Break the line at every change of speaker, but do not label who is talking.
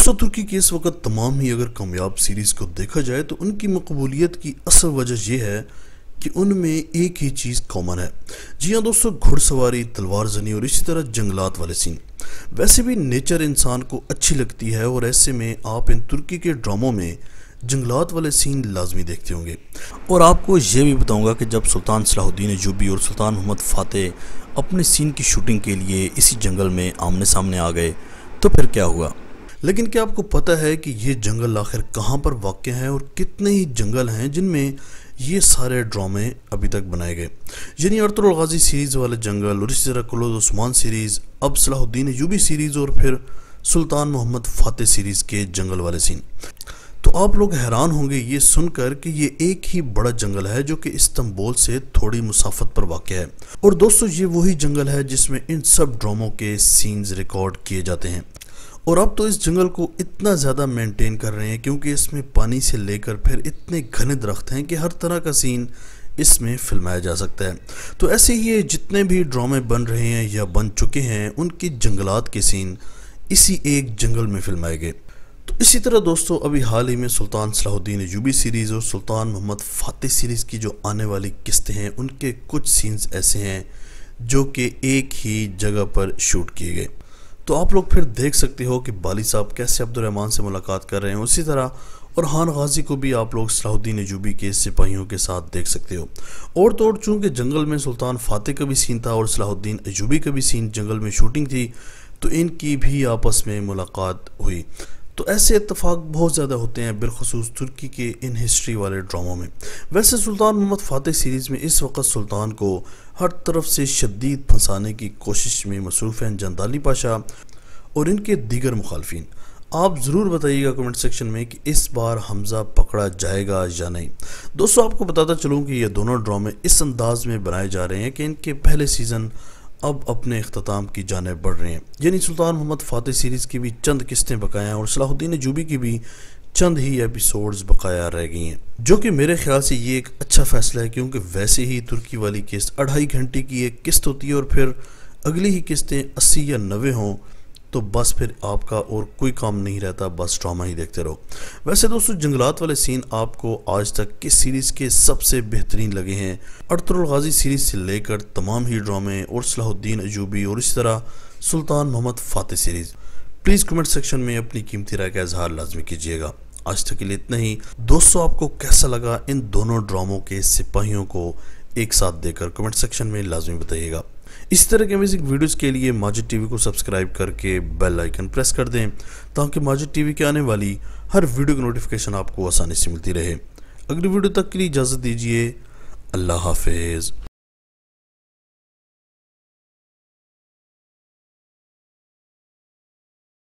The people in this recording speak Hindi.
दोस्तों, तुर्की की इस वक्त तमाम ही अगर कामयाब सीरीज़ को देखा जाए तो उनकी मकबूलियत की असल वजह यह है कि उनमें एक ही चीज़ कॉमन है। जी हाँ दोस्तों, घुड़सवारी, तलवार जनी और इसी तरह जंगलात वाले सीन। वैसे भी नेचर इंसान को अच्छी लगती है और ऐसे में आप इन तुर्की के ड्रामों में जंगलात वाले सीन लाजमी देखते होंगे। और आपको ये भी बताऊंगा कि जब सुल्तान सलाहुद्दीन अय्यूबी और सुल्तान मोहम्मद फ़ातेह अपने सीन की शूटिंग के लिए इसी जंगल में आमने सामने आ गए तो फिर क्या हुआ। लेकिन क्या आपको पता है कि ये जंगल आखिर कहाँ पर वाक़ है और कितने ही जंगल हैं जिनमें ये सारे ड्रामे अभी तक बनाए गए। यानी अर्तुगरुल गाजी सीरीज़ वाले जंगल और इसी तरह कुलूद उस्मान सीरीज़, अब सलाहुद्दीन अय्यूबी सीरीज़ और फिर सुल्तान मोहम्मद फ़ातेह सीरीज़ के जंगल वाले सीन। तो आप लोग हैरान होंगे ये सुनकर कि ये एक ही बड़ा जंगल है जो कि इस्तांबुल से थोड़ी मुसाफत पर वाक़ है। और दोस्तों, ये वही जंगल है जिसमें इन सब ड्रामों के सीन्स रिकॉर्ड किए जाते हैं। और अब तो इस जंगल को इतना ज़्यादा मेंटेन कर रहे हैं क्योंकि इसमें पानी से लेकर फिर इतने घने दरख्त हैं कि हर तरह का सीन इसमें फिल्माया जा सकता है। तो ऐसे ही ये जितने भी ड्रामे बन रहे हैं या बन चुके हैं उनकी जंगलात के सीन इसी एक जंगल में फिल्माए गए। तो इसी तरह दोस्तों, अभी हाल ही में सुल्तान सलाहुद्दीन अय्यूबी सीरीज़ और सुल्तान मोहम्मद फ़ातेह सीरीज़ की जो आने वाली किस्तें हैं उनके कुछ सीन्स ऐसे हैं जो कि एक ही जगह पर शूट किए गए। तो आप लोग फिर देख सकते हो कि बाली साहब कैसे अब्दुर्रहमान से मुलाकात कर रहे हैं। उसी तरह ओरहान गाजी को भी आप लोग सलाहुद्दीन अय्यूबी के सिपाहियों के साथ देख सकते हो। और तो और चूँकि जंगल में सुल्तान फ़ातेह का भी सीन था और सलाहुद्दीन अय्यूबी का भी सीन जंगल में शूटिंग थी, तो इनकी भी आपस में मुलाकात हुई। तो ऐसे इत्तेफाक बहुत ज़्यादा होते हैं बिलखसूस तुर्की के इन हिस्ट्री वाले ड्रामों में। वैसे सुल्तान मोहम्मद फ़ातेह सीरीज़ में इस वक्त सुल्तान को हर तरफ से शदीद फंसाने की कोशिश में मसरूफ़ हैं जंदाली पाशा और इनके दीगर मुखालफिन। आप ज़रूर बताइएगा कमेंट सेक्शन में कि इस बार हमज़ा पकड़ा जाएगा या नहीं। दोस्तों, आपको बताता चलूँ कि ये दोनों ड्रामे इस अंदाज में बनाए जा रहे हैं कि इनके पहले सीज़न अब अपने अख्ताम की जानिब बढ़ रहे हैं। यानी सुल्तान मोहम्मद फ़ातेह सीरीज़ की भी चंद किस्तें बकाया हैं और सलाहुद्दीन अय्यूबी की भी चंद ही एपिसोड्स बकाया रह गई हैं, जो कि मेरे ख्याल से ये एक अच्छा फ़ैसला है क्योंकि वैसे ही तुर्की वाली किस्त 2.5 घंटे की एक किस्त होती है और फिर अगली ही किस्तें 80 या 90 हों तो बस फिर आपका और कोई काम नहीं रहता, बस ड्रामा ही देखते रहो। वैसे दोस्तों, जंगलात वाले सीन आपको आज तक किस सीरीज़ के सबसे बेहतरीन लगे हैं? अर्तुगरुल गाजी सीरीज़ से लेकर तमाम ही ड्रामे और सलाहुद्दीन अय्यूबी और इस तरह Sultan Mohammad Fateh series. Please comment section में अपनी कीमती राय का इजहार लाजमी कीजिएगा। आज तक के लिए इतना ही। दोस्तों, आपको कैसा लगा इन दोनों ड्रामों के सिपाहियों को एक साथ देखकर कमेंट सेक्शन में लाजमी बताइएगा। इस तरह के अमेजिंग वीडियोस के लिए माजिद टीवी को सब्सक्राइब करके बेल आइकन प्रेस कर दें ताकि माजिद टीवी के आने वाली हर वीडियो की नोटिफिकेशन आपको आसानी से मिलती रहे। अगली वीडियो तक के लिए इजाज़त दीजिए। अल्लाह हाफिज़।